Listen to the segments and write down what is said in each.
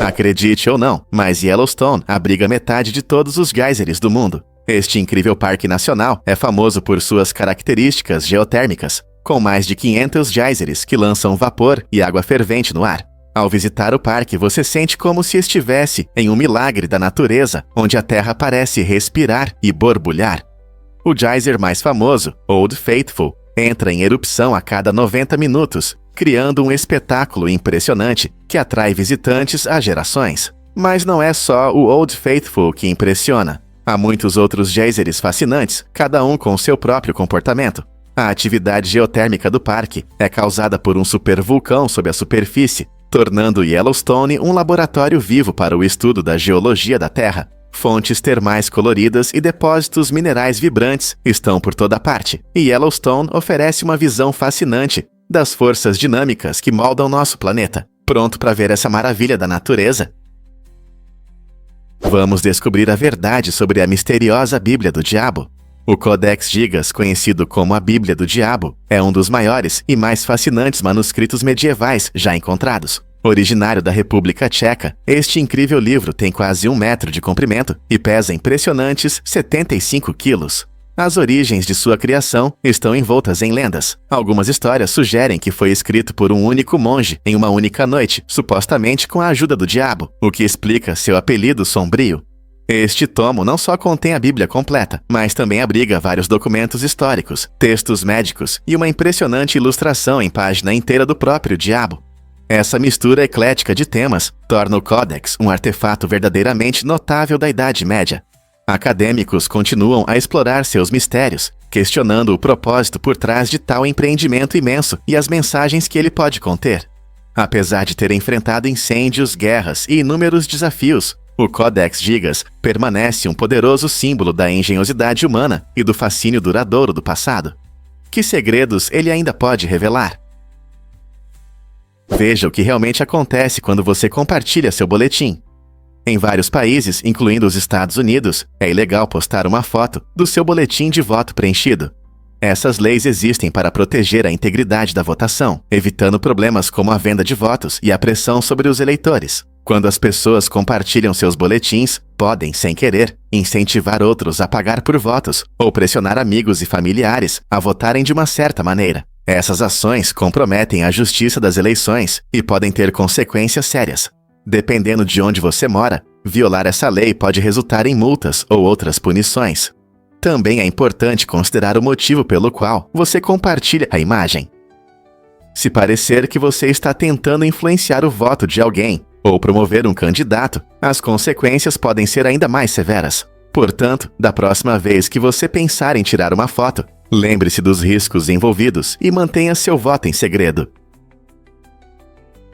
Acredite ou não, mas Yellowstone abriga metade de todos os geysers do mundo. Este incrível parque nacional é famoso por suas características geotérmicas, com mais de 500 geysers que lançam vapor e água fervente no ar. Ao visitar o parque, você sente como se estivesse em um milagre da natureza, onde a terra parece respirar e borbulhar. O geyser mais famoso, Old Faithful, entra em erupção a cada 90 minutos, criando um espetáculo impressionante que atrai visitantes há gerações. Mas não é só o Old Faithful que impressiona. Há muitos outros geysers fascinantes, cada um com seu próprio comportamento. A atividade geotérmica do parque é causada por um supervulcão sob a superfície, tornando Yellowstone um laboratório vivo para o estudo da geologia da Terra. Fontes termais coloridas e depósitos minerais vibrantes estão por toda parte, e Yellowstone oferece uma visão fascinante das forças dinâmicas que moldam nosso planeta. Pronto para ver essa maravilha da natureza? Vamos descobrir a verdade sobre a misteriosa Bíblia do Diabo. O Codex Gigas, conhecido como a Bíblia do Diabo, é um dos maiores e mais fascinantes manuscritos medievais já encontrados. Originário da República Tcheca, este incrível livro tem quase 1 metro de comprimento e pesa impressionantes 75 quilos. As origens de sua criação estão envoltas em lendas. Algumas histórias sugerem que foi escrito por um único monge em uma única noite, supostamente com a ajuda do diabo, o que explica seu apelido sombrio. Este tomo não só contém a Bíblia completa, mas também abriga vários documentos históricos, textos médicos e uma impressionante ilustração em página inteira do próprio diabo. Essa mistura eclética de temas torna o Codex um artefato verdadeiramente notável da Idade Média. Acadêmicos continuam a explorar seus mistérios, questionando o propósito por trás de tal empreendimento imenso e as mensagens que ele pode conter. Apesar de ter enfrentado incêndios, guerras e inúmeros desafios, o Codex Gigas permanece um poderoso símbolo da engenhosidade humana e do fascínio duradouro do passado. Que segredos ele ainda pode revelar? Veja o que realmente acontece quando você compartilha seu boletim. Em vários países, incluindo os Estados Unidos, é ilegal postar uma foto do seu boletim de voto preenchido. Essas leis existem para proteger a integridade da votação, evitando problemas como a venda de votos e a pressão sobre os eleitores. Quando as pessoas compartilham seus boletins, podem, sem querer, incentivar outros a pagar por votos ou pressionar amigos e familiares a votarem de uma certa maneira. Essas ações comprometem a justiça das eleições e podem ter consequências sérias. Dependendo de onde você mora, violar essa lei pode resultar em multas ou outras punições. Também é importante considerar o motivo pelo qual você compartilha a imagem. Se parecer que você está tentando influenciar o voto de alguém ou promover um candidato, as consequências podem ser ainda mais severas. Portanto, da próxima vez que você pensar em tirar uma foto, lembre-se dos riscos envolvidos e mantenha seu voto em segredo.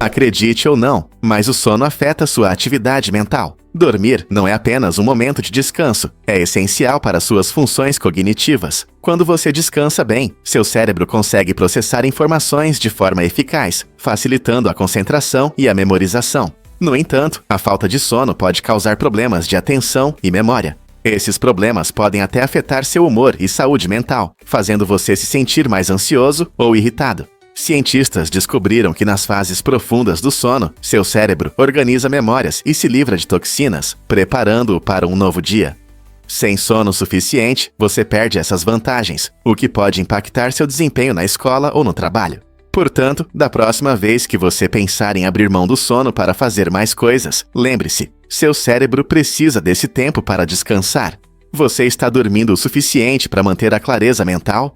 Acredite ou não, mas o sono afeta sua atividade mental. Dormir não é apenas um momento de descanso, é essencial para suas funções cognitivas. Quando você descansa bem, seu cérebro consegue processar informações de forma eficaz, facilitando a concentração e a memorização. No entanto, a falta de sono pode causar problemas de atenção e memória. Esses problemas podem até afetar seu humor e saúde mental, fazendo você se sentir mais ansioso ou irritado. Cientistas descobriram que nas fases profundas do sono, seu cérebro organiza memórias e se livra de toxinas, preparando-o para um novo dia. Sem sono suficiente, você perde essas vantagens, o que pode impactar seu desempenho na escola ou no trabalho. Portanto, da próxima vez que você pensar em abrir mão do sono para fazer mais coisas, lembre-se, seu cérebro precisa desse tempo para descansar. Você está dormindo o suficiente para manter a clareza mental?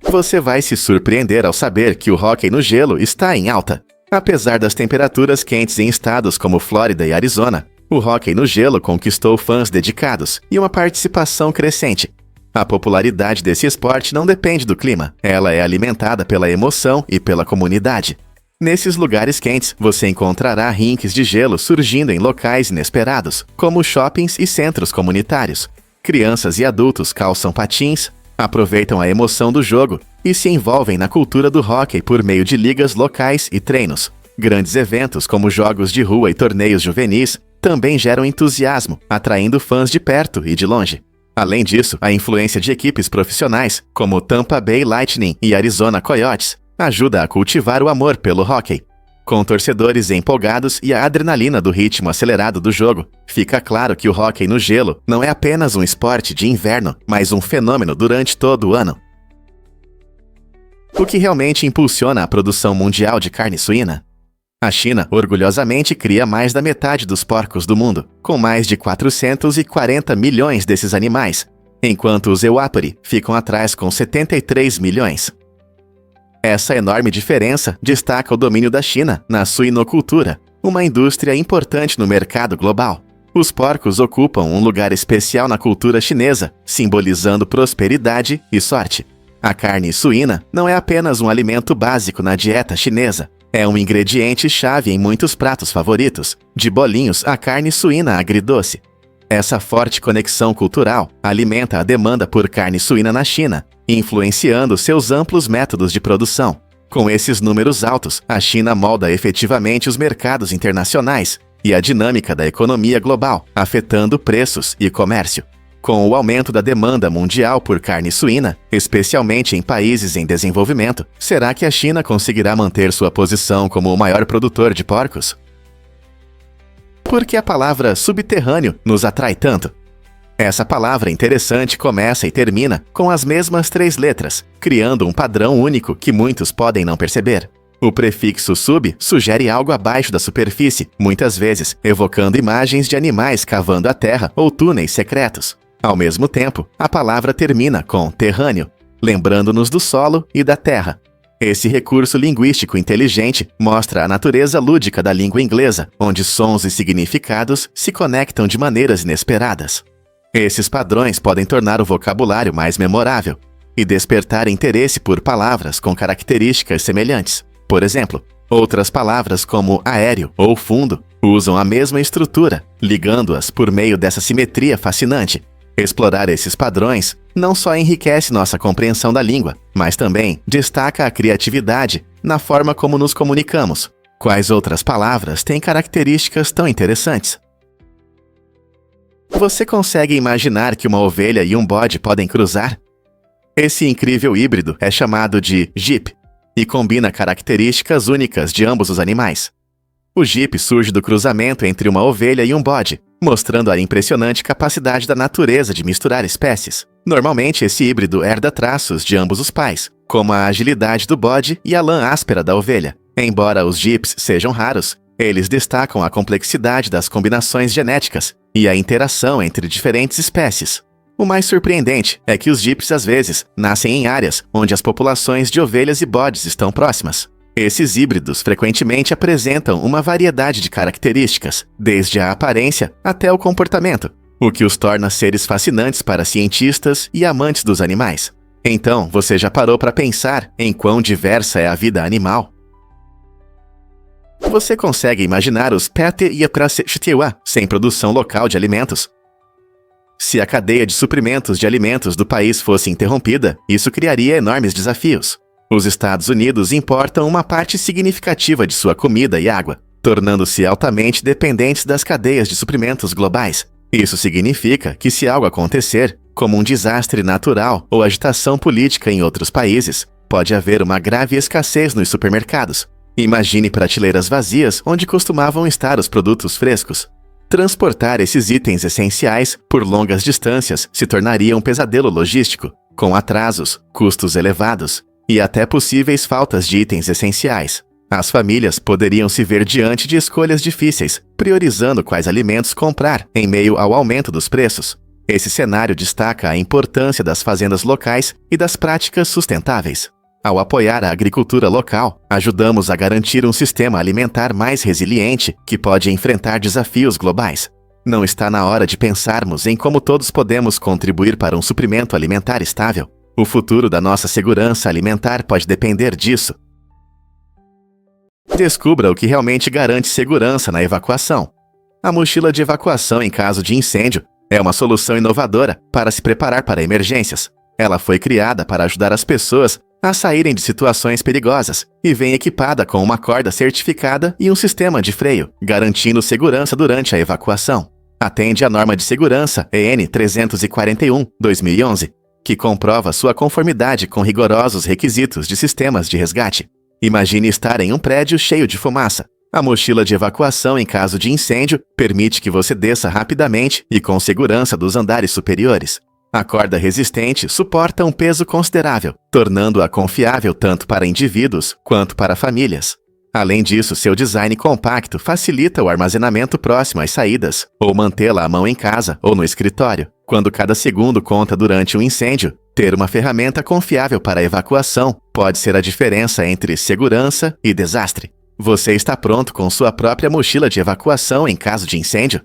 Você vai se surpreender ao saber que o hóquei no gelo está em alta. Apesar das temperaturas quentes em estados como Flórida e Arizona, o hóquei no gelo conquistou fãs dedicados e uma participação crescente. A popularidade desse esporte não depende do clima, ela é alimentada pela emoção e pela comunidade. Nesses lugares quentes, você encontrará rinques de gelo surgindo em locais inesperados, como shoppings e centros comunitários. Crianças e adultos calçam patins, aproveitam a emoção do jogo e se envolvem na cultura do hóquei por meio de ligas locais e treinos. Grandes eventos como jogos de rua e torneios juvenis também geram entusiasmo, atraindo fãs de perto e de longe. Além disso, a influência de equipes profissionais, como Tampa Bay Lightning e Arizona Coyotes, ajuda a cultivar o amor pelo hóquei. Com torcedores empolgados e a adrenalina do ritmo acelerado do jogo, fica claro que o hóquei no gelo não é apenas um esporte de inverno, mas um fenômeno durante todo o ano. O que realmente impulsiona a produção mundial de carne suína? A China orgulhosamente cria mais da metade dos porcos do mundo, com mais de 440 milhões desses animais, enquanto os Ewaperi ficam atrás com 73 milhões. Essa enorme diferença destaca o domínio da China na suinocultura, uma indústria importante no mercado global. Os porcos ocupam um lugar especial na cultura chinesa, simbolizando prosperidade e sorte. A carne suína não é apenas um alimento básico na dieta chinesa, é um ingrediente-chave em muitos pratos favoritos, de bolinhos à carne suína agridoce. Essa forte conexão cultural alimenta a demanda por carne suína na China, influenciando seus amplos métodos de produção. Com esses números altos, a China molda efetivamente os mercados internacionais e a dinâmica da economia global, afetando preços e comércio. Com o aumento da demanda mundial por carne suína, especialmente em países em desenvolvimento, será que a China conseguirá manter sua posição como o maior produtor de porcos? Por que a palavra subterrâneo nos atrai tanto? Essa palavra interessante começa e termina com as mesmas 3 letras, criando um padrão único que muitos podem não perceber. O prefixo sub sugere algo abaixo da superfície, muitas vezes evocando imagens de animais cavando a terra ou túneis secretos. Ao mesmo tempo, a palavra termina com terrâneo, lembrando-nos do solo e da terra. Esse recurso linguístico inteligente mostra a natureza lúdica da língua inglesa, onde sons e significados se conectam de maneiras inesperadas. Esses padrões podem tornar o vocabulário mais memorável e despertar interesse por palavras com características semelhantes. Por exemplo, outras palavras como aéreo ou fundo usam a mesma estrutura, ligando-as por meio dessa simetria fascinante. Explorar esses padrões não só enriquece nossa compreensão da língua, mas também destaca a criatividade na forma como nos comunicamos. Quais outras palavras têm características tão interessantes? Você consegue imaginar que uma ovelha e um bode podem cruzar? Esse incrível híbrido é chamado de Jeep e combina características únicas de ambos os animais. O Jeep surge do cruzamento entre uma ovelha e um bode, mostrando a impressionante capacidade da natureza de misturar espécies. Normalmente, esse híbrido herda traços de ambos os pais, como a agilidade do bode e a lã áspera da ovelha. Embora os Jeeps sejam raros, eles destacam a complexidade das combinações genéticas e a interação entre diferentes espécies. O mais surpreendente é que os Jeeps às vezes nascem em áreas onde as populações de ovelhas e bodes estão próximas. Esses híbridos frequentemente apresentam uma variedade de características, desde a aparência até o comportamento, o que os torna seres fascinantes para cientistas e amantes dos animais. Então, você já parou para pensar em quão diversa é a vida animal? Você consegue imaginar os Pete e a Prasetiwa sem produção local de alimentos? Se a cadeia de suprimentos de alimentos do país fosse interrompida, isso criaria enormes desafios. Os Estados Unidos importam uma parte significativa de sua comida e água, tornando-se altamente dependentes das cadeias de suprimentos globais. Isso significa que se algo acontecer, como um desastre natural ou agitação política em outros países, pode haver uma grave escassez nos supermercados. Imagine prateleiras vazias onde costumavam estar os produtos frescos. Transportar esses itens essenciais por longas distâncias se tornaria um pesadelo logístico, com atrasos, custos elevados e até possíveis faltas de itens essenciais. As famílias poderiam se ver diante de escolhas difíceis, priorizando quais alimentos comprar em meio ao aumento dos preços. Esse cenário destaca a importância das fazendas locais e das práticas sustentáveis. Ao apoiar a agricultura local, ajudamos a garantir um sistema alimentar mais resiliente que pode enfrentar desafios globais. Não está na hora de pensarmos em como todos podemos contribuir para um suprimento alimentar estável? O futuro da nossa segurança alimentar pode depender disso. Descubra o que realmente garante segurança na evacuação. A mochila de evacuação em caso de incêndio é uma solução inovadora para se preparar para emergências. Ela foi criada para ajudar as pessoas a saírem de situações perigosas e vem equipada com uma corda certificada e um sistema de freio, garantindo segurança durante a evacuação. Atende à norma de segurança EN 341/2011, que comprova sua conformidade com rigorosos requisitos de sistemas de resgate. Imagine estar em um prédio cheio de fumaça. A mochila de evacuação em caso de incêndio permite que você desça rapidamente e com segurança dos andares superiores. A corda resistente suporta um peso considerável, tornando-a confiável tanto para indivíduos quanto para famílias. Além disso, seu design compacto facilita o armazenamento próximo às saídas, ou mantê-la à mão em casa ou no escritório. Quando cada segundo conta durante um incêndio, ter uma ferramenta confiável para a evacuação pode ser a diferença entre segurança e desastre. Você está pronto com sua própria mochila de evacuação em caso de incêndio?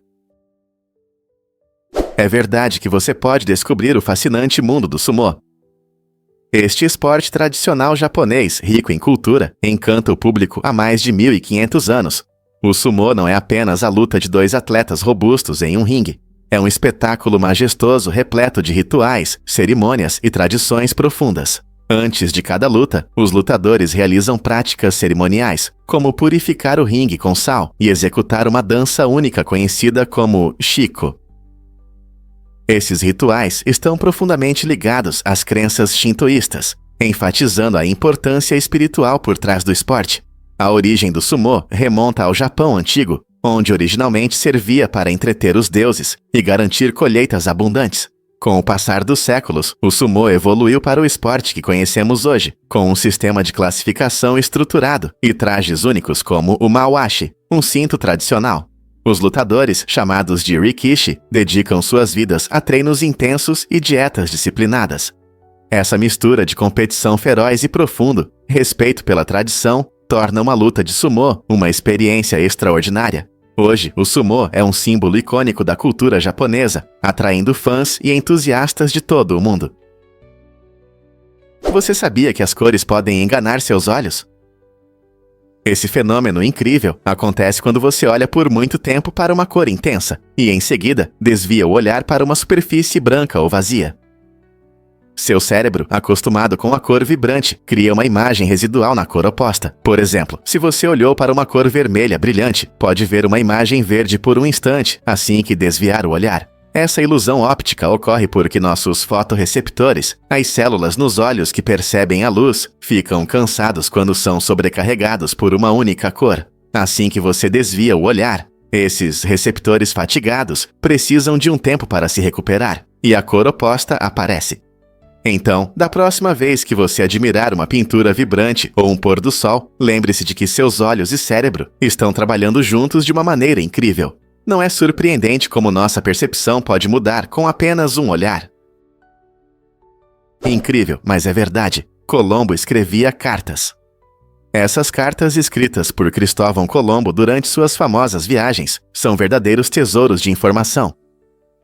É verdade que você pode descobrir o fascinante mundo do sumô. Este esporte tradicional japonês, rico em cultura, encanta o público há mais de 1.500 anos. O sumô não é apenas a luta de dois atletas robustos em um ringue. É um espetáculo majestoso repleto de rituais, cerimônias e tradições profundas. Antes de cada luta, os lutadores realizam práticas cerimoniais, como purificar o ringue com sal e executar uma dança única conhecida como shiko. Esses rituais estão profundamente ligados às crenças shintoístas, enfatizando a importância espiritual por trás do esporte. A origem do sumô remonta ao Japão antigo, onde originalmente servia para entreter os deuses e garantir colheitas abundantes. Com o passar dos séculos, o sumô evoluiu para o esporte que conhecemos hoje, com um sistema de classificação estruturado e trajes únicos como o mawashi, um cinto tradicional. Os lutadores, chamados de rikishi, dedicam suas vidas a treinos intensos e dietas disciplinadas. Essa mistura de competição feroz e profundo, respeito pela tradição, torna uma luta de sumô uma experiência extraordinária. Hoje, o sumô é um símbolo icônico da cultura japonesa, atraindo fãs e entusiastas de todo o mundo. Você sabia que as cores podem enganar seus olhos? Esse fenômeno incrível acontece quando você olha por muito tempo para uma cor intensa e, em seguida, desvia o olhar para uma superfície branca ou vazia. Seu cérebro, acostumado com a cor vibrante, cria uma imagem residual na cor oposta. Por exemplo, se você olhou para uma cor vermelha brilhante, pode ver uma imagem verde por um instante, assim que desviar o olhar. Essa ilusão óptica ocorre porque nossos fotorreceptores, as células nos olhos que percebem a luz, ficam cansados quando são sobrecarregados por uma única cor. Assim que você desvia o olhar, esses receptores fatigados precisam de um tempo para se recuperar, e a cor oposta aparece. Então, da próxima vez que você admirar uma pintura vibrante ou um pôr do sol, lembre-se de que seus olhos e cérebro estão trabalhando juntos de uma maneira incrível. Não é surpreendente como nossa percepção pode mudar com apenas um olhar. Incrível, mas é verdade. Colombo escrevia cartas. Essas cartas escritas por Cristóvão Colombo durante suas famosas viagens são verdadeiros tesouros de informação.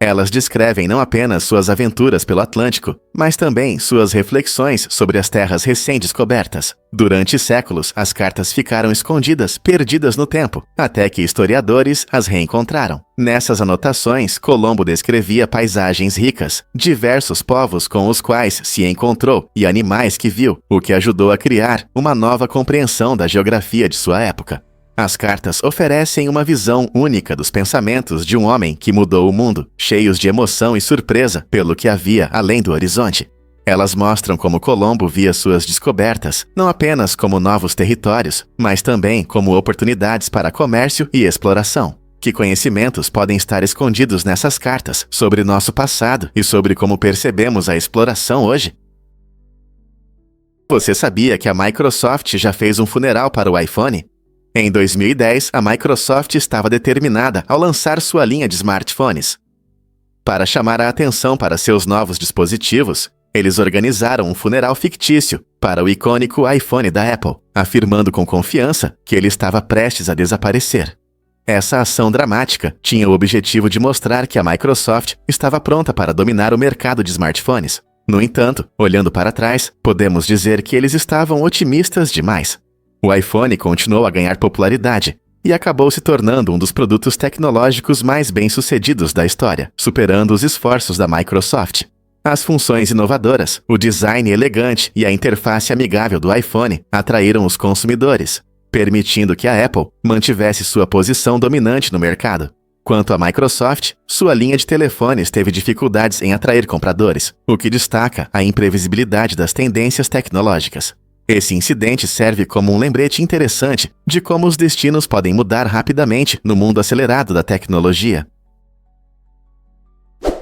Elas descrevem não apenas suas aventuras pelo Atlântico, mas também suas reflexões sobre as terras recém-descobertas. Durante séculos, as cartas ficaram escondidas, perdidas no tempo, até que historiadores as reencontraram. Nessas anotações, Colombo descrevia paisagens ricas, diversos povos com os quais se encontrou e animais que viu, o que ajudou a criar uma nova compreensão da geografia de sua época. As cartas oferecem uma visão única dos pensamentos de um homem que mudou o mundo, cheios de emoção e surpresa pelo que havia além do horizonte. Elas mostram como Colombo via suas descobertas não apenas como novos territórios, mas também como oportunidades para comércio e exploração. Que conhecimentos podem estar escondidos nessas cartas sobre nosso passado e sobre como percebemos a exploração hoje? Você sabia que a Microsoft já fez um funeral para o iPhone? Em 2010, a Microsoft estava determinada ao lançar sua linha de smartphones. Para chamar a atenção para seus novos dispositivos, eles organizaram um funeral fictício para o icônico iPhone da Apple, afirmando com confiança que ele estava prestes a desaparecer. Essa ação dramática tinha o objetivo de mostrar que a Microsoft estava pronta para dominar o mercado de smartphones. No entanto, olhando para trás, podemos dizer que eles estavam otimistas demais. O iPhone continuou a ganhar popularidade e acabou se tornando um dos produtos tecnológicos mais bem-sucedidos da história, superando os esforços da Microsoft. As funções inovadoras, o design elegante e a interface amigável do iPhone atraíram os consumidores, permitindo que a Apple mantivesse sua posição dominante no mercado. Quanto à Microsoft, sua linha de telefones teve dificuldades em atrair compradores, o que destaca a imprevisibilidade das tendências tecnológicas. Esse incidente serve como um lembrete interessante de como os destinos podem mudar rapidamente no mundo acelerado da tecnologia.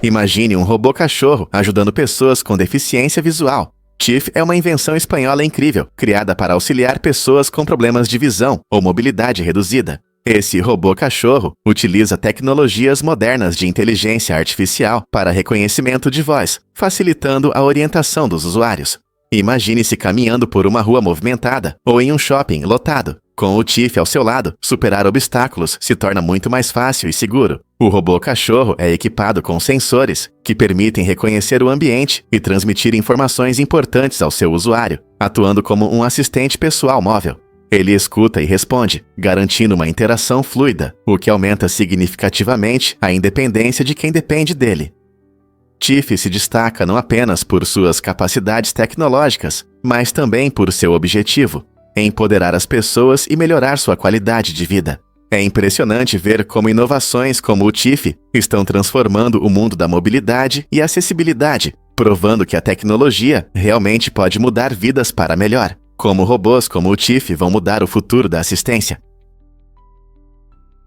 Imagine um robô-cachorro ajudando pessoas com deficiência visual. Tiff é uma invenção espanhola incrível, criada para auxiliar pessoas com problemas de visão ou mobilidade reduzida. Esse robô-cachorro utiliza tecnologias modernas de inteligência artificial para reconhecimento de voz, facilitando a orientação dos usuários. Imagine-se caminhando por uma rua movimentada ou em um shopping lotado. Com o Tiff ao seu lado, superar obstáculos se torna muito mais fácil e seguro. O robô-cachorro é equipado com sensores que permitem reconhecer o ambiente e transmitir informações importantes ao seu usuário, atuando como um assistente pessoal móvel. Ele escuta e responde, garantindo uma interação fluida, o que aumenta significativamente a independência de quem depende dele. Tiff se destaca não apenas por suas capacidades tecnológicas, mas também por seu objetivo: empoderar as pessoas e melhorar sua qualidade de vida. É impressionante ver como inovações como o Tiff estão transformando o mundo da mobilidade e acessibilidade, provando que a tecnologia realmente pode mudar vidas para melhor. Como robôs como o Tiff vão mudar o futuro da assistência.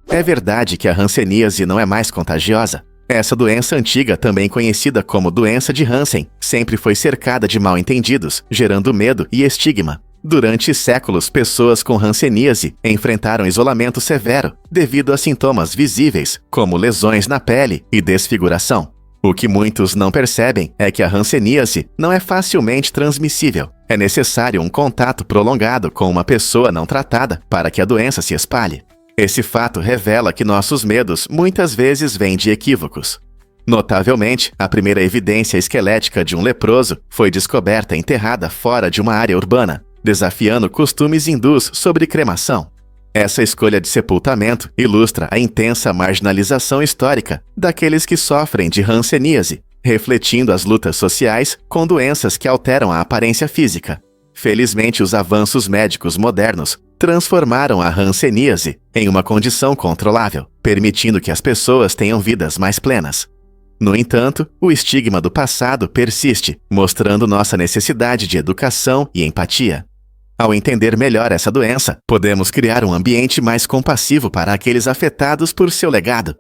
É verdade que a hanseníase não é mais contagiosa. Essa doença antiga, também conhecida como doença de Hansen, sempre foi cercada de mal-entendidos, gerando medo e estigma. Durante séculos, pessoas com hanseníase enfrentaram isolamento severo devido a sintomas visíveis, como lesões na pele e desfiguração. O que muitos não percebem é que a hanseníase não é facilmente transmissível. É necessário um contato prolongado com uma pessoa não tratada para que a doença se espalhe. Esse fato revela que nossos medos muitas vezes vêm de equívocos. Notavelmente, a primeira evidência esquelética de um leproso foi descoberta enterrada fora de uma área urbana, desafiando costumes hindus sobre cremação. Essa escolha de sepultamento ilustra a intensa marginalização histórica daqueles que sofrem de hanseníase, refletindo as lutas sociais com doenças que alteram a aparência física. Felizmente, os avanços médicos modernos transformaram a hanseníase em uma condição controlável, permitindo que as pessoas tenham vidas mais plenas. No entanto, o estigma do passado persiste, mostrando nossa necessidade de educação e empatia. Ao entender melhor essa doença, podemos criar um ambiente mais compassivo para aqueles afetados por seu legado.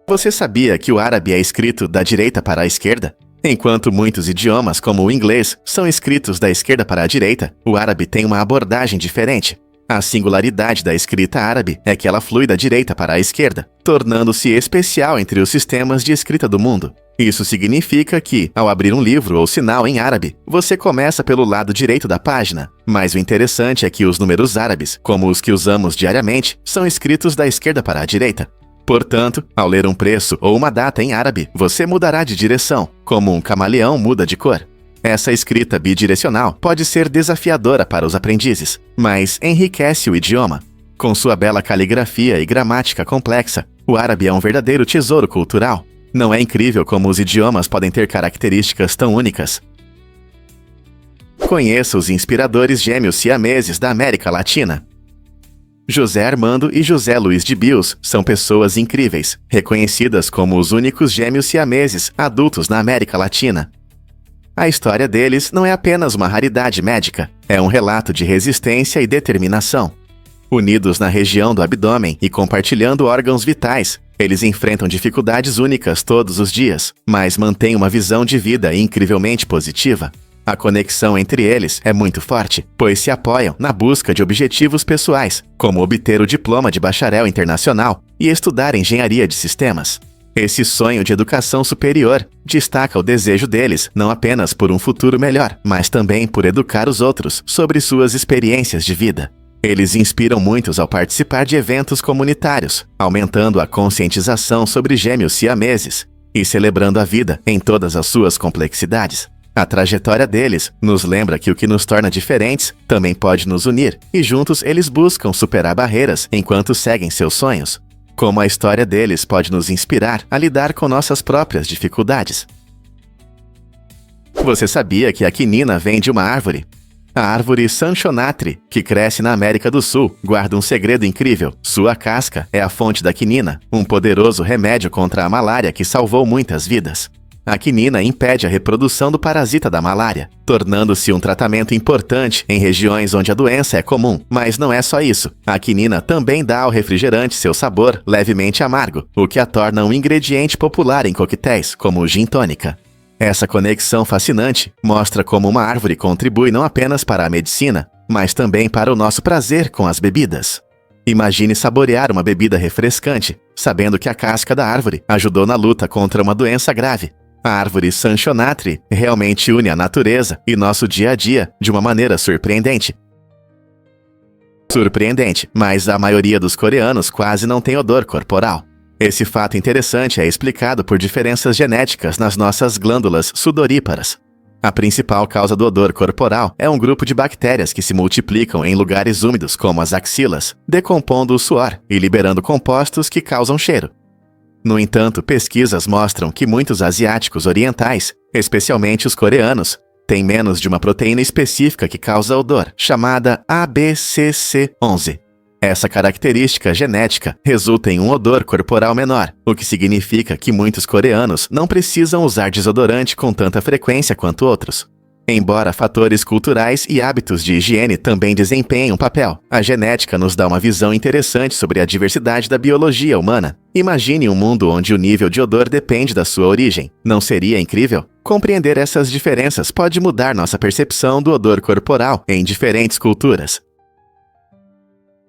Você sabia que o árabe é escrito da direita para a esquerda? Enquanto muitos idiomas, como o inglês, são escritos da esquerda para a direita, o árabe tem uma abordagem diferente. A singularidade da escrita árabe é que ela flui da direita para a esquerda, tornando-se especial entre os sistemas de escrita do mundo. Isso significa que, ao abrir um livro ou sinal em árabe, você começa pelo lado direito da página. Mas o interessante é que os números árabes, como os que usamos diariamente, são escritos da esquerda para a direita. Portanto, ao ler um preço ou uma data em árabe, você mudará de direção, como um camaleão muda de cor. Essa escrita bidirecional pode ser desafiadora para os aprendizes, mas enriquece o idioma. Com sua bela caligrafia e gramática complexa, o árabe é um verdadeiro tesouro cultural. Não é incrível como os idiomas podem ter características tão únicas? Conheça os inspiradores gêmeos siameses da América Latina. José Armando e José Luiz de Bios são pessoas incríveis, reconhecidas como os únicos gêmeos siameses adultos na América Latina. A história deles não é apenas uma raridade médica, é um relato de resistência e determinação. Unidos na região do abdômen e compartilhando órgãos vitais, eles enfrentam dificuldades únicas todos os dias, mas mantêm uma visão de vida incrivelmente positiva. A conexão entre eles é muito forte, pois se apoiam na busca de objetivos pessoais, como obter o diploma de bacharel internacional e estudar engenharia de sistemas. Esse sonho de educação superior destaca o desejo deles não apenas por um futuro melhor, mas também por educar os outros sobre suas experiências de vida. Eles inspiram muitos ao participar de eventos comunitários, aumentando a conscientização sobre gêmeos siameses e celebrando a vida em todas as suas complexidades. A trajetória deles nos lembra que o que nos torna diferentes também pode nos unir, e juntos eles buscam superar barreiras enquanto seguem seus sonhos. Como a história deles pode nos inspirar a lidar com nossas próprias dificuldades. Você sabia que a quinina vem de uma árvore? A árvore Sanchonatri, que cresce na América do Sul, guarda um segredo incrível. Sua casca é a fonte da quinina, um poderoso remédio contra a malária que salvou muitas vidas. A quinina impede a reprodução do parasita da malária, tornando-se um tratamento importante em regiões onde a doença é comum. Mas não é só isso. A quinina também dá ao refrigerante seu sabor levemente amargo, o que a torna um ingrediente popular em coquetéis, como o gin tônica. Essa conexão fascinante mostra como uma árvore contribui não apenas para a medicina, mas também para o nosso prazer com as bebidas. Imagine saborear uma bebida refrescante, sabendo que a casca da árvore ajudou na luta contra uma doença grave. A árvore Sanchonatri realmente une a natureza e nosso dia a dia de uma maneira surpreendente. Mas a maioria dos coreanos quase não tem odor corporal. Esse fato interessante é explicado por diferenças genéticas nas nossas glândulas sudoríparas. A principal causa do odor corporal é um grupo de bactérias que se multiplicam em lugares úmidos como as axilas, decompondo o suor e liberando compostos que causam cheiro. No entanto, pesquisas mostram que muitos asiáticos orientais, especialmente os coreanos, têm menos de uma proteína específica que causa odor, chamada ABCC11. Essa característica genética resulta em um odor corporal menor, o que significa que muitos coreanos não precisam usar desodorante com tanta frequência quanto outros. Embora fatores culturais e hábitos de higiene também desempenhem um papel, a genética nos dá uma visão interessante sobre a diversidade da biologia humana. Imagine um mundo onde o nível de odor depende da sua origem. Não seria incrível? Compreender essas diferenças pode mudar nossa percepção do odor corporal em diferentes culturas.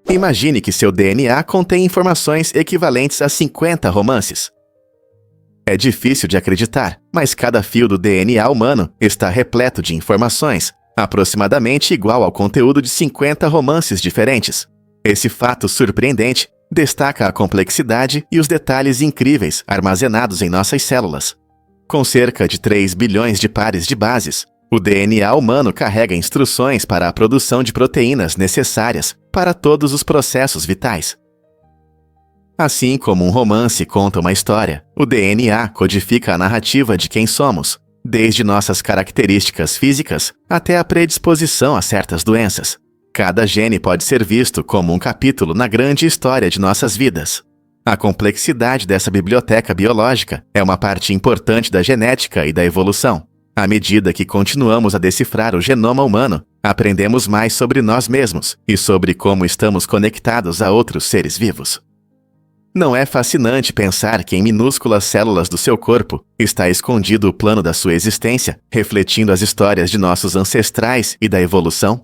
Imagine que seu DNA contém informações equivalentes a 50 romances. É difícil de acreditar, mas cada fio do DNA humano está repleto de informações, aproximadamente igual ao conteúdo de 50 romances diferentes. Esse fato surpreendente destaca a complexidade e os detalhes incríveis armazenados em nossas células. Com cerca de 3 bilhões de pares de bases, o DNA humano carrega instruções para a produção de proteínas necessárias para todos os processos vitais. Assim como um romance conta uma história, o DNA codifica a narrativa de quem somos, desde nossas características físicas até a predisposição a certas doenças. Cada gene pode ser visto como um capítulo na grande história de nossas vidas. A complexidade dessa biblioteca biológica é uma parte importante da genética e da evolução. À medida que continuamos a decifrar o genoma humano, aprendemos mais sobre nós mesmos e sobre como estamos conectados a outros seres vivos. Não é fascinante pensar que em minúsculas células do seu corpo está escondido o plano da sua existência, refletindo as histórias de nossos ancestrais e da evolução?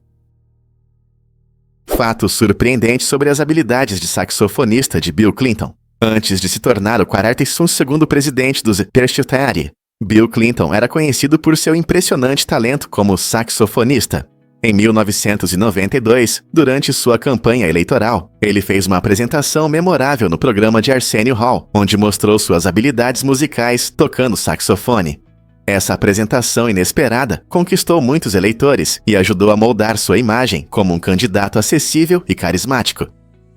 Fato surpreendente sobre as habilidades de saxofonista de Bill Clinton. Antes de se tornar o 42º presidente dos Presbyterianos, Bill Clinton era conhecido por seu impressionante talento como saxofonista. Em 1992, durante sua campanha eleitoral, ele fez uma apresentação memorável no programa de Arsenio Hall, onde mostrou suas habilidades musicais tocando saxofone. Essa apresentação inesperada conquistou muitos eleitores e ajudou a moldar sua imagem como um candidato acessível e carismático.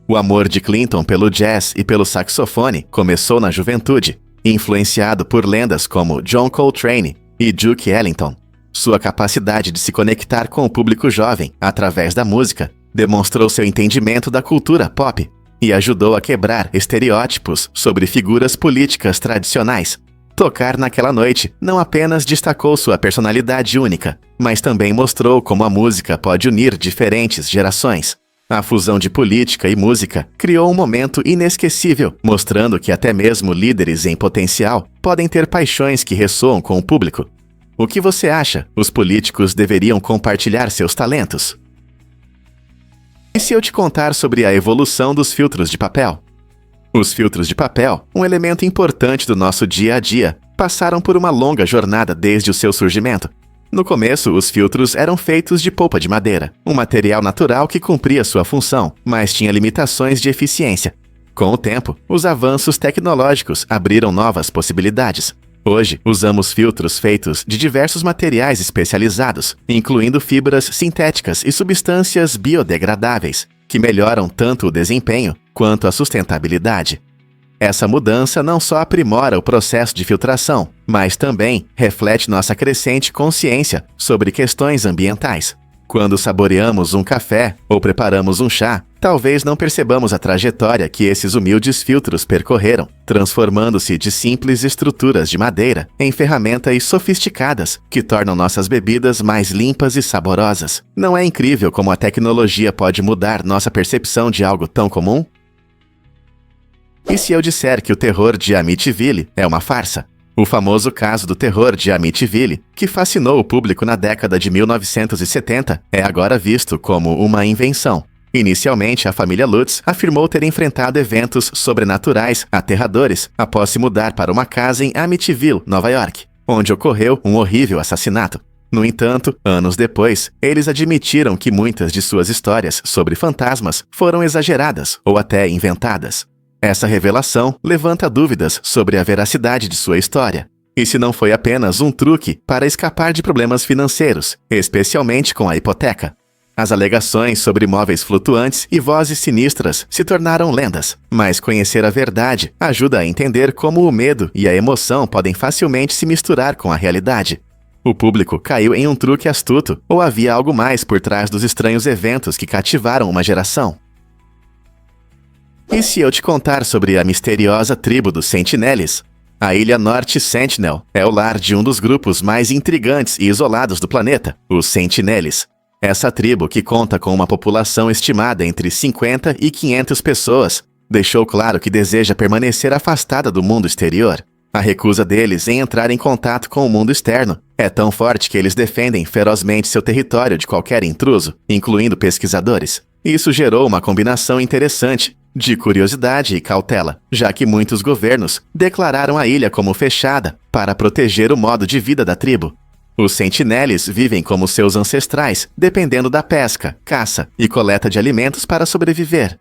O amor de Clinton pelo jazz e pelo saxofone começou na juventude, influenciado por lendas como John Coltrane e Duke Ellington. Sua capacidade de se conectar com o público jovem através da música demonstrou seu entendimento da cultura pop e ajudou a quebrar estereótipos sobre figuras políticas tradicionais. Tocar naquela noite não apenas destacou sua personalidade única, mas também mostrou como a música pode unir diferentes gerações. A fusão de política e música criou um momento inesquecível, mostrando que até mesmo líderes em potencial podem ter paixões que ressoam com o público. O que você acha? Os políticos deveriam compartilhar seus talentos? E se eu te contar sobre a evolução dos filtros de papel? Os filtros de papel, um elemento importante do nosso dia a dia, passaram por uma longa jornada desde o seu surgimento. No começo, os filtros eram feitos de polpa de madeira, um material natural que cumpria sua função, mas tinha limitações de eficiência. Com o tempo, os avanços tecnológicos abriram novas possibilidades. Hoje, usamos filtros feitos de diversos materiais especializados, incluindo fibras sintéticas e substâncias biodegradáveis, que melhoram tanto o desempenho quanto a sustentabilidade. Essa mudança não só aprimora o processo de filtração, mas também reflete nossa crescente consciência sobre questões ambientais. Quando saboreamos um café ou preparamos um chá, talvez não percebamos a trajetória que esses humildes filtros percorreram, transformando-se de simples estruturas de madeira em ferramentas sofisticadas que tornam nossas bebidas mais limpas e saborosas. Não é incrível como a tecnologia pode mudar nossa percepção de algo tão comum? E se eu disser que o terror de Amityville é uma farsa? O famoso caso do terror de Amityville, que fascinou o público na década de 1970, é agora visto como uma invenção. Inicialmente, a família Lutz afirmou ter enfrentado eventos sobrenaturais aterradores após se mudar para uma casa em Amityville, Nova York, onde ocorreu um horrível assassinato. No entanto, anos depois, eles admitiram que muitas de suas histórias sobre fantasmas foram exageradas ou até inventadas. Essa revelação levanta dúvidas sobre a veracidade de sua história. E se não foi apenas um truque para escapar de problemas financeiros, especialmente com a hipoteca? As alegações sobre móveis flutuantes e vozes sinistras se tornaram lendas, mas conhecer a verdade ajuda a entender como o medo e a emoção podem facilmente se misturar com a realidade. O público caiu em um truque astuto, ou havia algo mais por trás dos estranhos eventos que cativaram uma geração? E se eu te contar sobre a misteriosa tribo dos Sentineles? A Ilha Norte Sentinel é o lar de um dos grupos mais intrigantes e isolados do planeta, os Sentineles. Essa tribo, que conta com uma população estimada entre 50 e 500 pessoas, deixou claro que deseja permanecer afastada do mundo exterior. A recusa deles em entrar em contato com o mundo externo é tão forte que eles defendem ferozmente seu território de qualquer intruso, incluindo pesquisadores. Isso gerou uma combinação interessante de curiosidade e cautela, já que muitos governos declararam a ilha como fechada para proteger o modo de vida da tribo. Os Sentineles vivem como seus ancestrais, dependendo da pesca, caça e coleta de alimentos para sobreviver.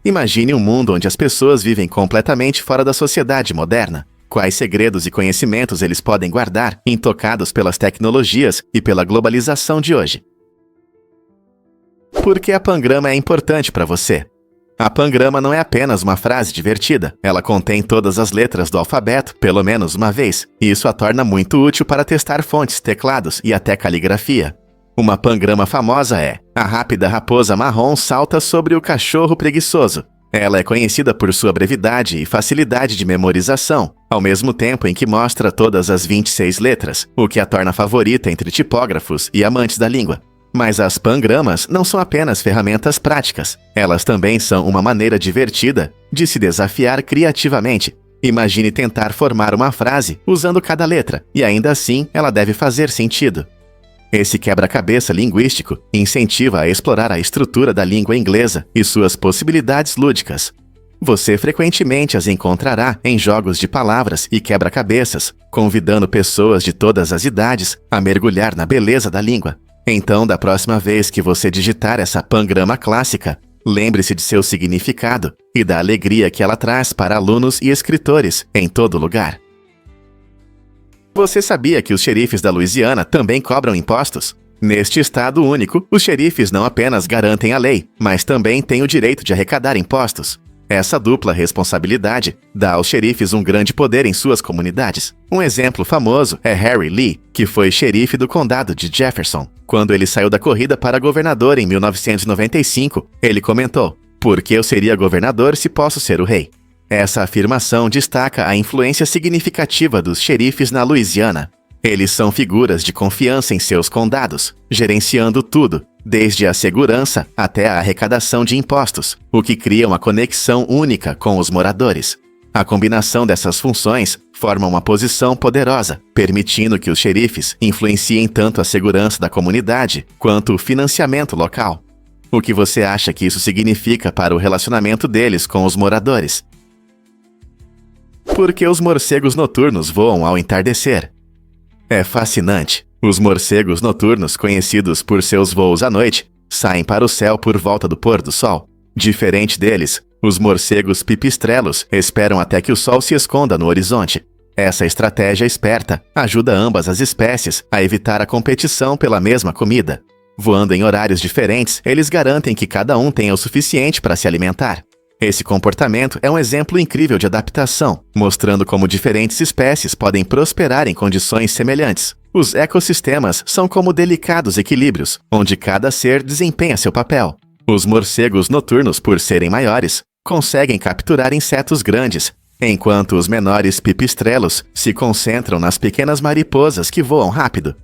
Imagine um mundo onde as pessoas vivem completamente fora da sociedade moderna. Quais segredos e conhecimentos eles podem guardar, intocados pelas tecnologias e pela globalização de hoje? Por que a pangrama é importante para você? A pangrama não é apenas uma frase divertida, ela contém todas as letras do alfabeto, pelo menos uma vez, e isso a torna muito útil para testar fontes, teclados e até caligrafia. Uma pangrama famosa é: a rápida raposa marrom salta sobre o cachorro preguiçoso. Ela é conhecida por sua brevidade e facilidade de memorização, ao mesmo tempo em que mostra todas as 26 letras, o que a torna favorita entre tipógrafos e amantes da língua. Mas as pangramas não são apenas ferramentas práticas, elas também são uma maneira divertida de se desafiar criativamente. Imagine tentar formar uma frase usando cada letra, e ainda assim ela deve fazer sentido. Esse quebra-cabeça linguístico incentiva a explorar a estrutura da língua inglesa e suas possibilidades lúdicas. Você frequentemente as encontrará em jogos de palavras e quebra-cabeças, convidando pessoas de todas as idades a mergulhar na beleza da língua. Então, da próxima vez que você digitar essa pangrama clássica, lembre-se de seu significado e da alegria que ela traz para alunos e escritores em todo lugar. Você sabia que os xerifes da Louisiana também cobram impostos? Neste estado único, os xerifes não apenas garantem a lei, mas também têm o direito de arrecadar impostos. Essa dupla responsabilidade dá aos xerifes um grande poder em suas comunidades. Um exemplo famoso é Harry Lee, que foi xerife do condado de Jefferson. Quando ele saiu da corrida para governador em 1995, ele comentou: "Por que eu seria governador se posso ser o rei?" Essa afirmação destaca a influência significativa dos xerifes na Louisiana. Eles são figuras de confiança em seus condados, gerenciando tudo, desde a segurança até a arrecadação de impostos, o que cria uma conexão única com os moradores. A combinação dessas funções forma uma posição poderosa, permitindo que os xerifes influenciem tanto a segurança da comunidade quanto o financiamento local. O que você acha que isso significa para o relacionamento deles com os moradores? Por que os morcegos noturnos voam ao entardecer? É fascinante. Os morcegos noturnos, conhecidos por seus voos à noite, saem para o céu por volta do pôr do sol. Diferente deles, os morcegos pipistrelos esperam até que o sol se esconda no horizonte. Essa estratégia esperta ajuda ambas as espécies a evitar a competição pela mesma comida. Voando em horários diferentes, eles garantem que cada um tenha o suficiente para se alimentar. Esse comportamento é um exemplo incrível de adaptação, mostrando como diferentes espécies podem prosperar em condições semelhantes. Os ecossistemas são como delicados equilíbrios, onde cada ser desempenha seu papel. Os morcegos noturnos, por serem maiores, conseguem capturar insetos grandes, enquanto os menores pipistrelos se concentram nas pequenas mariposas que voam rápido.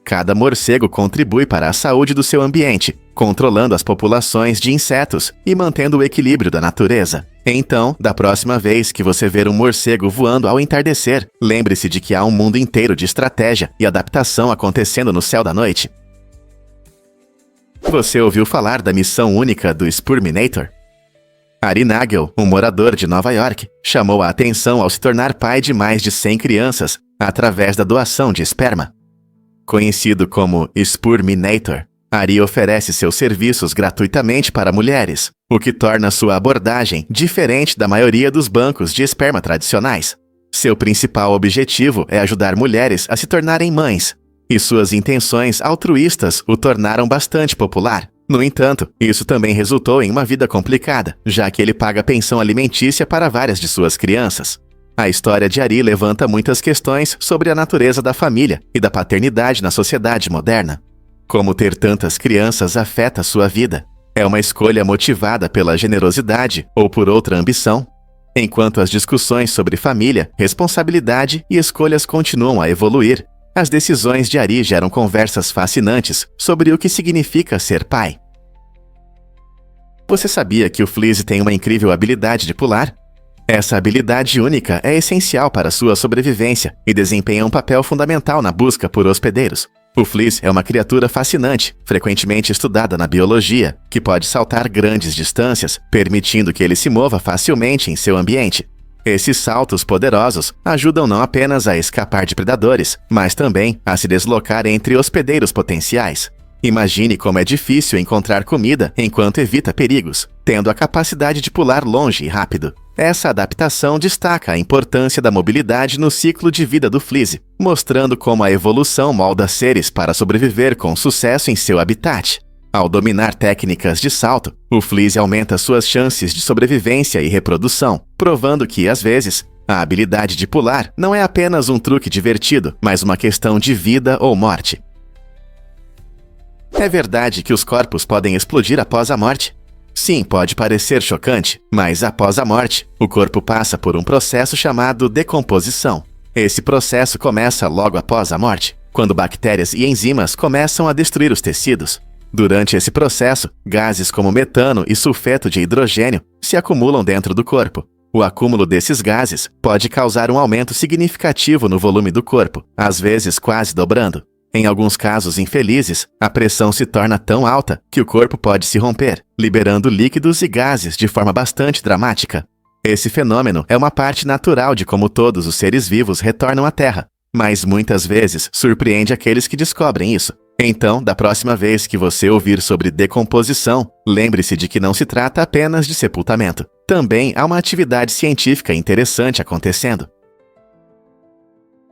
Cada morcego contribui para a saúde do seu ambiente, controlando as populações de insetos e mantendo o equilíbrio da natureza. Então, da próxima vez que você ver um morcego voando ao entardecer, lembre-se de que há um mundo inteiro de estratégia e adaptação acontecendo no céu da noite. Você ouviu falar da missão única do Sperminator? Ari Nagel, um morador de Nova York, chamou a atenção ao se tornar pai de mais de 100 crianças através da doação de esperma. Conhecido como Sperminator, Ari oferece seus serviços gratuitamente para mulheres, o que torna sua abordagem diferente da maioria dos bancos de esperma tradicionais. Seu principal objetivo é ajudar mulheres a se tornarem mães, e suas intenções altruístas o tornaram bastante popular. No entanto, isso também resultou em uma vida complicada, já que ele paga pensão alimentícia para várias de suas crianças. A história de Ari levanta muitas questões sobre a natureza da família e da paternidade na sociedade moderna. Como ter tantas crianças afeta sua vida? É uma escolha motivada pela generosidade ou por outra ambição? Enquanto as discussões sobre família, responsabilidade e escolhas continuam a evoluir, as decisões de Ari geram conversas fascinantes sobre o que significa ser pai. Você sabia que o Fleece tem uma incrível habilidade de pular? Essa habilidade única é essencial para sua sobrevivência e desempenha um papel fundamental na busca por hospedeiros. O Fleece é uma criatura fascinante, frequentemente estudada na biologia, que pode saltar grandes distâncias, permitindo que ele se mova facilmente em seu ambiente. Esses saltos poderosos ajudam não apenas a escapar de predadores, mas também a se deslocar entre hospedeiros potenciais. Imagine como é difícil encontrar comida enquanto evita perigos, tendo a capacidade de pular longe e rápido. Essa adaptação destaca a importância da mobilidade no ciclo de vida do Fleece, mostrando como a evolução molda seres para sobreviver com sucesso em seu habitat. Ao dominar técnicas de salto, o Fleece aumenta suas chances de sobrevivência e reprodução, provando que, às vezes, a habilidade de pular não é apenas um truque divertido, mas uma questão de vida ou morte. É verdade que os corpos podem explodir após a morte? Sim, pode parecer chocante, mas após a morte, o corpo passa por um processo chamado decomposição. Esse processo começa logo após a morte, quando bactérias e enzimas começam a destruir os tecidos. Durante esse processo, gases como metano e sulfeto de hidrogênio se acumulam dentro do corpo. O acúmulo desses gases pode causar um aumento significativo no volume do corpo, às vezes quase dobrando. Em alguns casos infelizes, a pressão se torna tão alta que o corpo pode se romper, liberando líquidos e gases de forma bastante dramática. Esse fenômeno é uma parte natural de como todos os seres vivos retornam à Terra, mas muitas vezes surpreende aqueles que descobrem isso. Então, da próxima vez que você ouvir sobre decomposição, lembre-se de que não se trata apenas de sepultamento. Também há uma atividade científica interessante acontecendo.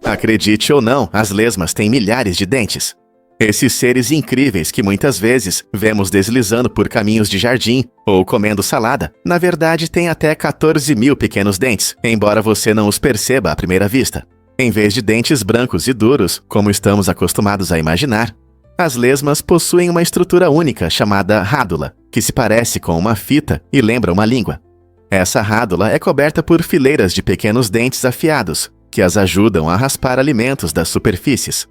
Acredite ou não, as lesmas têm milhares de dentes. Esses seres incríveis que muitas vezes vemos deslizando por caminhos de jardim ou comendo salada, na verdade têm até 14 mil pequenos dentes, embora você não os perceba à primeira vista. Em vez de dentes brancos e duros, como estamos acostumados a imaginar, as lesmas possuem uma estrutura única chamada rádula, que se parece com uma fita e lembra uma língua. Essa rádula é coberta por fileiras de pequenos dentes afiados, que as ajudam a raspar alimentos das superfícies.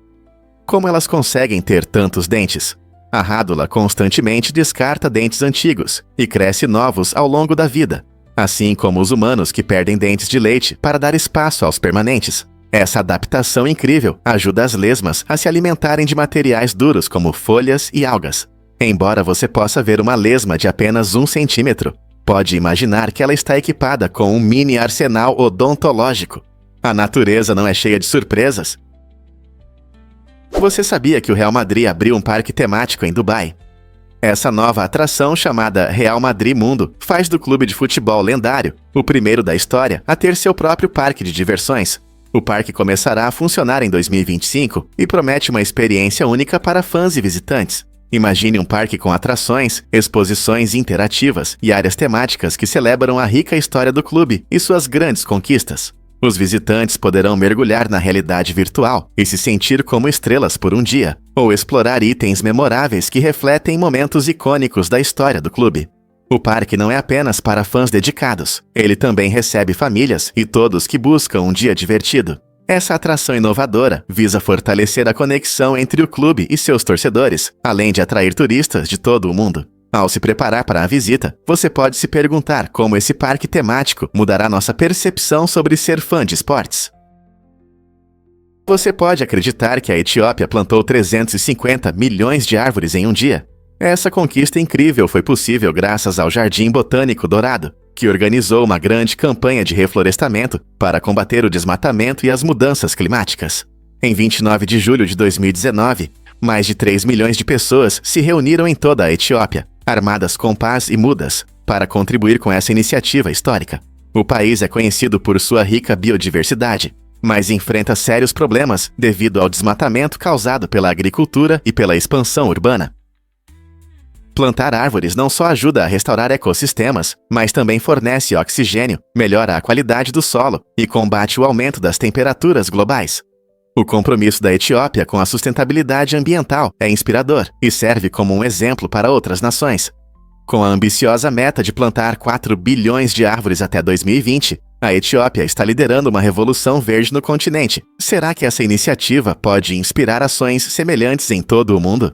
Como elas conseguem ter tantos dentes? A rádula constantemente descarta dentes antigos e cresce novos ao longo da vida, assim como os humanos que perdem dentes de leite para dar espaço aos permanentes. Essa adaptação incrível ajuda as lesmas a se alimentarem de materiais duros como folhas e algas. Embora você possa ver uma lesma de apenas 1 centímetro, pode imaginar que ela está equipada com um mini arsenal odontológico. A natureza não é cheia de surpresas? Você sabia que o Real Madrid abriu um parque temático em Dubai? Essa nova atração, chamada Real Madrid Mundo, faz do clube de futebol lendário o primeiro da história a ter seu próprio parque de diversões. O parque começará a funcionar em 2025 e promete uma experiência única para fãs e visitantes. Imagine um parque com atrações, exposições interativas e áreas temáticas que celebram a rica história do clube e suas grandes conquistas. Os visitantes poderão mergulhar na realidade virtual e se sentir como estrelas por um dia, ou explorar itens memoráveis que refletem momentos icônicos da história do clube. O parque não é apenas para fãs dedicados, ele também recebe famílias e todos que buscam um dia divertido. Essa atração inovadora visa fortalecer a conexão entre o clube e seus torcedores, além de atrair turistas de todo o mundo. Ao se preparar para a visita, você pode se perguntar como esse parque temático mudará nossa percepção sobre ser fã de esportes. Você pode acreditar que a Etiópia plantou 350 milhões de árvores em um dia? Essa conquista incrível foi possível graças ao Jardim Botânico Dourado, que organizou uma grande campanha de reflorestamento para combater o desmatamento e as mudanças climáticas. Em 29 de julho de 2019, mais de 3 milhões de pessoas se reuniram em toda a Etiópia, armadas com pás e mudas, para contribuir com essa iniciativa histórica. O país é conhecido por sua rica biodiversidade, mas enfrenta sérios problemas devido ao desmatamento causado pela agricultura e pela expansão urbana. Plantar árvores não só ajuda a restaurar ecossistemas, mas também fornece oxigênio, melhora a qualidade do solo e combate o aumento das temperaturas globais. O compromisso da Etiópia com a sustentabilidade ambiental é inspirador e serve como um exemplo para outras nações. Com a ambiciosa meta de plantar 4 bilhões de árvores até 2020, a Etiópia está liderando uma revolução verde no continente. Será que essa iniciativa pode inspirar ações semelhantes em todo o mundo?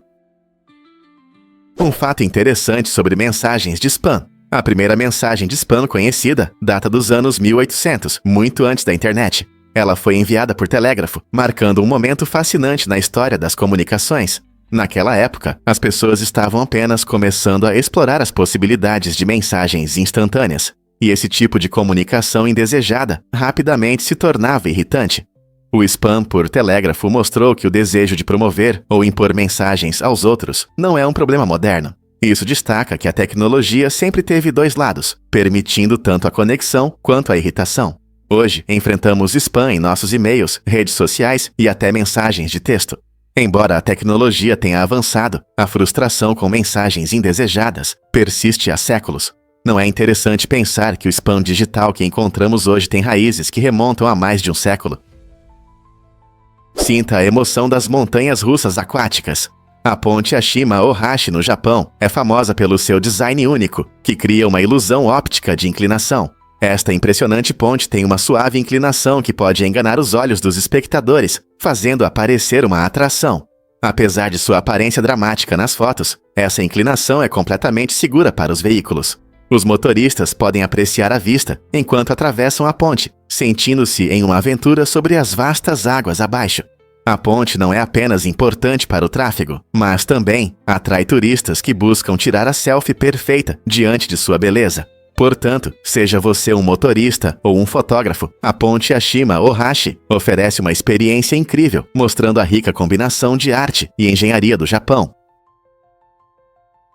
Um fato interessante sobre mensagens de spam. A primeira mensagem de spam conhecida data dos anos 1800, muito antes da internet. Ela foi enviada por telégrafo, marcando um momento fascinante na história das comunicações. Naquela época, as pessoas estavam apenas começando a explorar as possibilidades de mensagens instantâneas, e esse tipo de comunicação indesejada rapidamente se tornava irritante. O spam por telégrafo mostrou que o desejo de promover ou impor mensagens aos outros não é um problema moderno. Isso destaca que a tecnologia sempre teve dois lados, permitindo tanto a conexão quanto a irritação. Hoje, enfrentamos spam em nossos e-mails, redes sociais e até mensagens de texto. Embora a tecnologia tenha avançado, a frustração com mensagens indesejadas persiste há séculos. Não é interessante pensar que o spam digital que encontramos hoje tem raízes que remontam a mais de um século? Sinta a emoção das montanhas russas aquáticas. A ponte Ashima Ohashi, no Japão, é famosa pelo seu design único, que cria uma ilusão óptica de inclinação. Esta impressionante ponte tem uma suave inclinação que pode enganar os olhos dos espectadores, fazendo-a parecer uma atração. Apesar de sua aparência dramática nas fotos, essa inclinação é completamente segura para os veículos. Os motoristas podem apreciar a vista enquanto atravessam a ponte, sentindo-se em uma aventura sobre as vastas águas abaixo. A ponte não é apenas importante para o tráfego, mas também atrai turistas que buscam tirar a selfie perfeita diante de sua beleza. Portanto, seja você um motorista ou um fotógrafo, a ponte Ashima Ohashi oferece uma experiência incrível, mostrando a rica combinação de arte e engenharia do Japão.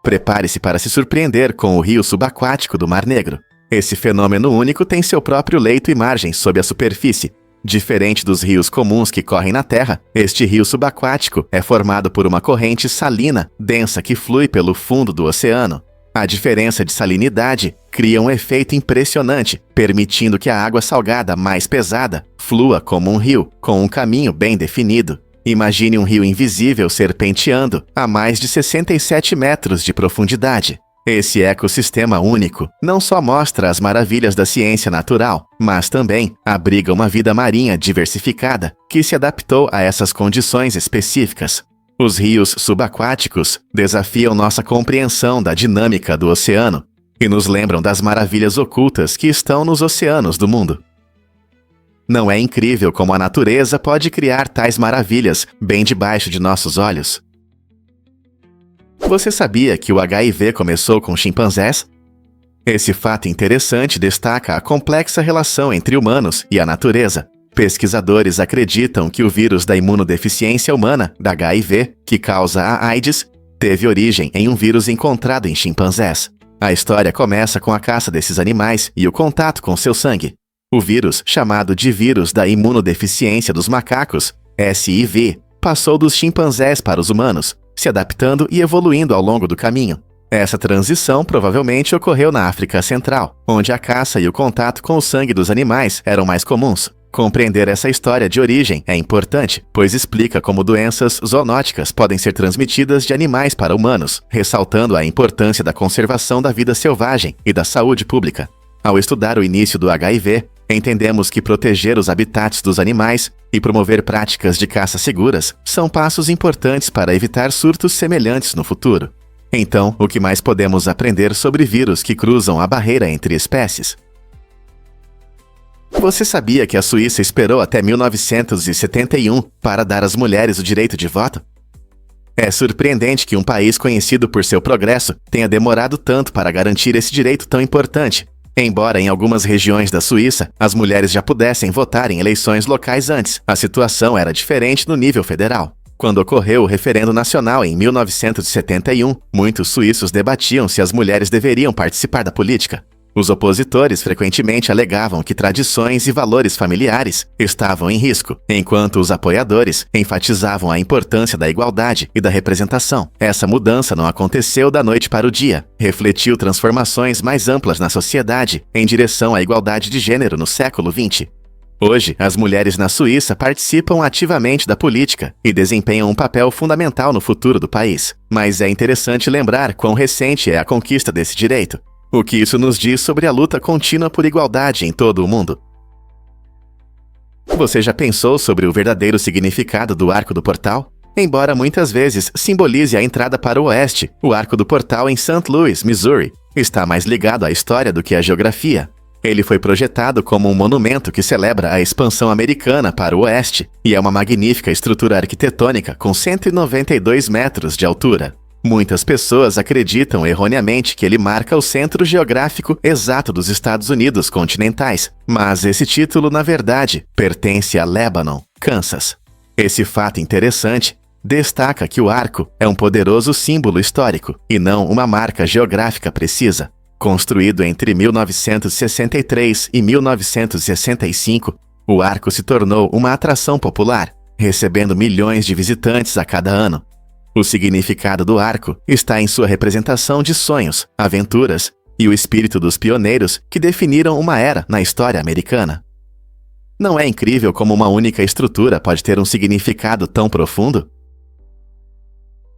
Prepare-se para se surpreender com o rio subaquático do Mar Negro. Esse fenômeno único tem seu próprio leito e margem sob a superfície. Diferente dos rios comuns que correm na Terra, este rio subaquático é formado por uma corrente salina, densa que flui pelo fundo do oceano. A diferença de salinidade cria um efeito impressionante, permitindo que a água salgada mais pesada flua como um rio, com um caminho bem definido. Imagine um rio invisível serpenteando a mais de 67 metros de profundidade. Esse ecossistema único não só mostra as maravilhas da ciência natural, mas também abriga uma vida marinha diversificada que se adaptou a essas condições específicas. Os rios subaquáticos desafiam nossa compreensão da dinâmica do oceano e nos lembram das maravilhas ocultas que estão nos oceanos do mundo. Não é incrível como a natureza pode criar tais maravilhas bem debaixo de nossos olhos? Você sabia que o HIV começou com chimpanzés? Esse fato interessante destaca a complexa relação entre humanos e a natureza. Pesquisadores acreditam que o vírus da imunodeficiência humana, da HIV, que causa a AIDS, teve origem em um vírus encontrado em chimpanzés. A história começa com a caça desses animais e o contato com seu sangue. O vírus, chamado de vírus da imunodeficiência dos macacos, SIV, passou dos chimpanzés para os humanos, se adaptando e evoluindo ao longo do caminho. Essa transição provavelmente ocorreu na África Central, onde a caça e o contato com o sangue dos animais eram mais comuns. Compreender essa história de origem é importante, pois explica como doenças zoonóticas podem ser transmitidas de animais para humanos, ressaltando a importância da conservação da vida selvagem e da saúde pública. Ao estudar o início do HIV, entendemos que proteger os habitats dos animais e promover práticas de caça seguras são passos importantes para evitar surtos semelhantes no futuro. Então, o que mais podemos aprender sobre vírus que cruzam a barreira entre espécies? Você sabia que a Suíça esperou até 1971 para dar às mulheres o direito de voto? É surpreendente que um país conhecido por seu progresso tenha demorado tanto para garantir esse direito tão importante, embora em algumas regiões da Suíça as mulheres já pudessem votar em eleições locais antes. A situação era diferente no nível federal. Quando ocorreu o referendo nacional em 1971, muitos suíços debatiam se as mulheres deveriam participar da política. Os opositores frequentemente alegavam que tradições e valores familiares estavam em risco, enquanto os apoiadores enfatizavam a importância da igualdade e da representação. Essa mudança não aconteceu da noite para o dia, refletiu transformações mais amplas na sociedade em direção à igualdade de gênero no século XX. Hoje, as mulheres na Suíça participam ativamente da política e desempenham um papel fundamental no futuro do país. Mas é interessante lembrar quão recente é a conquista desse direito. O que isso nos diz sobre a luta contínua por igualdade em todo o mundo? Você já pensou sobre o verdadeiro significado do Arco do Portal? Embora muitas vezes simbolize a entrada para o oeste, o Arco do Portal em St. Louis, Missouri, está mais ligado à história do que à geografia. Ele foi projetado como um monumento que celebra a expansão americana para o oeste e é uma magnífica estrutura arquitetônica com 192 metros de altura. Muitas pessoas acreditam erroneamente que ele marca o centro geográfico exato dos Estados Unidos continentais, mas esse título, na verdade, pertence a Lebanon, Kansas. Esse fato interessante destaca que o arco é um poderoso símbolo histórico e não uma marca geográfica precisa. Construído entre 1963 e 1965, o arco se tornou uma atração popular, recebendo milhões de visitantes a cada ano. O significado do arco está em sua representação de sonhos, aventuras e o espírito dos pioneiros que definiram uma era na história americana. Não é incrível como uma única estrutura pode ter um significado tão profundo?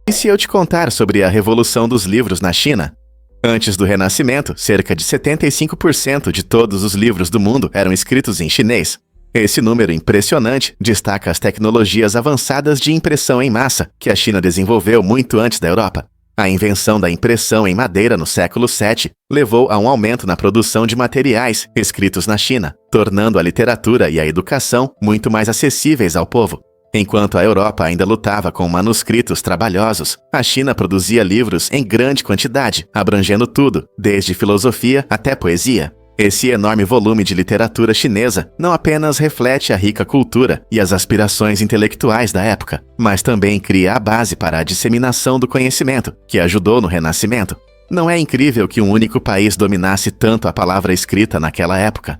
E se eu te contar sobre a revolução dos livros na China? Antes do Renascimento, cerca de 75% de todos os livros do mundo eram escritos em chinês. Esse número impressionante destaca as tecnologias avançadas de impressão em massa que a China desenvolveu muito antes da Europa. A invenção da impressão em madeira no século VII levou a um aumento na produção de materiais escritos na China, tornando a literatura e a educação muito mais acessíveis ao povo. Enquanto a Europa ainda lutava com manuscritos trabalhosos, a China produzia livros em grande quantidade, abrangendo tudo, desde filosofia até poesia. Esse enorme volume de literatura chinesa não apenas reflete a rica cultura e as aspirações intelectuais da época, mas também cria a base para a disseminação do conhecimento, que ajudou no Renascimento. Não é incrível que um único país dominasse tanto a palavra escrita naquela época?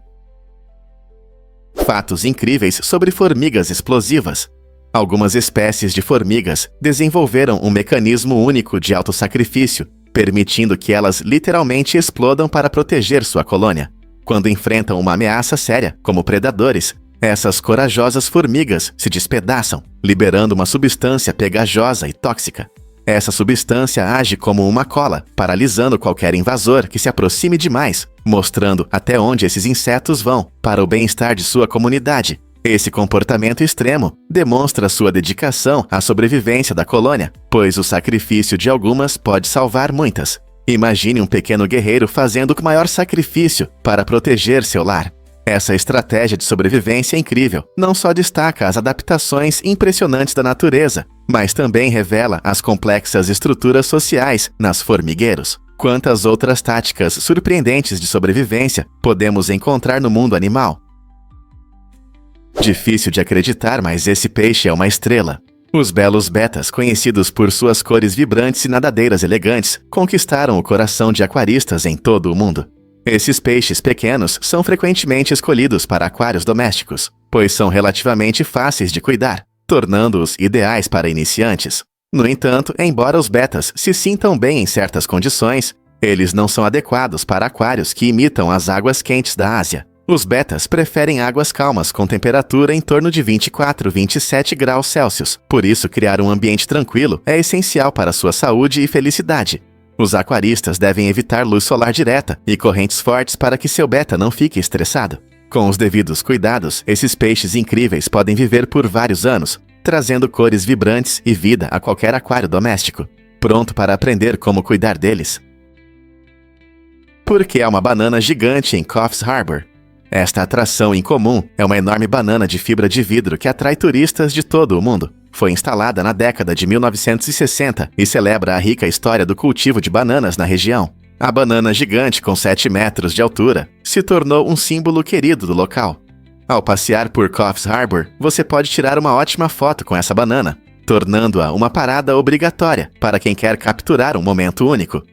Fatos incríveis sobre formigas explosivas. Algumas espécies de formigas desenvolveram um mecanismo único de autossacrifício, permitindo que elas literalmente explodam para proteger sua colônia. Quando enfrentam uma ameaça séria, como predadores, essas corajosas formigas se despedaçam, liberando uma substância pegajosa e tóxica. Essa substância age como uma cola, paralisando qualquer invasor que se aproxime demais, mostrando até onde esses insetos vão para o bem-estar de sua comunidade. Esse comportamento extremo demonstra sua dedicação à sobrevivência da colônia, pois o sacrifício de algumas pode salvar muitas. Imagine um pequeno guerreiro fazendo o maior sacrifício para proteger seu lar. Essa estratégia de sobrevivência incrível não só destaca as adaptações impressionantes da natureza, mas também revela as complexas estruturas sociais nas formigueiros. Quantas outras táticas surpreendentes de sobrevivência podemos encontrar no mundo animal? Difícil de acreditar, mas esse peixe é uma estrela. Os belos betas, conhecidos por suas cores vibrantes e nadadeiras elegantes, conquistaram o coração de aquaristas em todo o mundo. Esses peixes pequenos são frequentemente escolhidos para aquários domésticos, pois são relativamente fáceis de cuidar, tornando-os ideais para iniciantes. No entanto, embora os betas se sintam bem em certas condições, eles não são adequados para aquários que imitam as águas quentes da Ásia. Os betas preferem águas calmas com temperatura em torno de 24 a 27 graus Celsius. Por isso, criar um ambiente tranquilo é essencial para sua saúde e felicidade. Os aquaristas devem evitar luz solar direta e correntes fortes para que seu beta não fique estressado. Com os devidos cuidados, esses peixes incríveis podem viver por vários anos, trazendo cores vibrantes e vida a qualquer aquário doméstico. Pronto para aprender como cuidar deles? Por que há uma banana gigante em Coffs Harbour? Esta atração incomum é uma enorme banana de fibra de vidro que atrai turistas de todo o mundo. Foi instalada na década de 1960 e celebra a rica história do cultivo de bananas na região. A banana gigante com 7 metros de altura se tornou um símbolo querido do local. Ao passear por Coffs Harbour, você pode tirar uma ótima foto com essa banana, tornando-a uma parada obrigatória para quem quer capturar um momento único.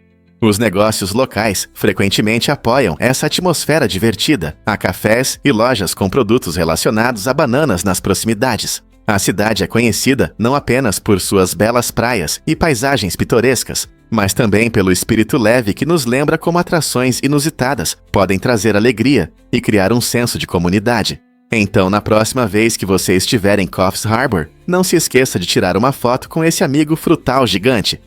Os negócios locais frequentemente apoiam essa atmosfera divertida. Há cafés e lojas com produtos relacionados a bananas nas proximidades. A cidade é conhecida não apenas por suas belas praias e paisagens pitorescas, mas também pelo espírito leve que nos lembra como atrações inusitadas podem trazer alegria e criar um senso de comunidade. Então, na próxima vez que você estiver em Coffs Harbour, não se esqueça de tirar uma foto com esse amigo frutal gigante.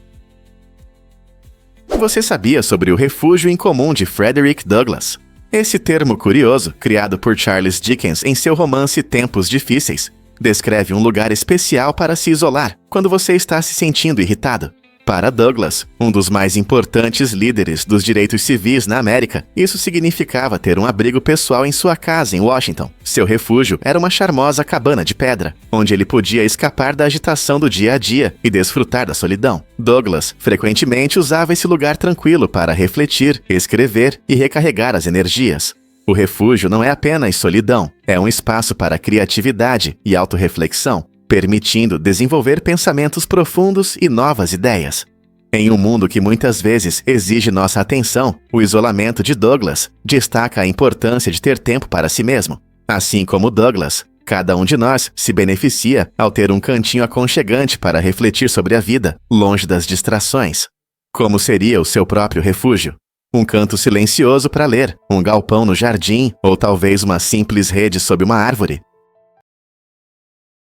Você sabia sobre o refúgio incomum de Frederick Douglass? Esse termo curioso, criado por Charles Dickens em seu romance Tempos Difíceis, descreve um lugar especial para se isolar quando você está se sentindo irritado. Para Douglass, um dos mais importantes líderes dos direitos civis na América, isso significava ter um abrigo pessoal em sua casa em Washington. Seu refúgio era uma charmosa cabana de pedra, onde ele podia escapar da agitação do dia a dia e desfrutar da solidão. Douglass frequentemente usava esse lugar tranquilo para refletir, escrever e recarregar as energias. O refúgio não é apenas solidão, é um espaço para criatividade e autorreflexão, permitindo desenvolver pensamentos profundos e novas ideias. Em um mundo que muitas vezes exige nossa atenção, o isolamento de Douglass destaca a importância de ter tempo para si mesmo. Assim como Douglass, cada um de nós se beneficia ao ter um cantinho aconchegante para refletir sobre a vida, longe das distrações. Como seria o seu próprio refúgio? Um canto silencioso para ler, um galpão no jardim ou talvez uma simples rede sob uma árvore?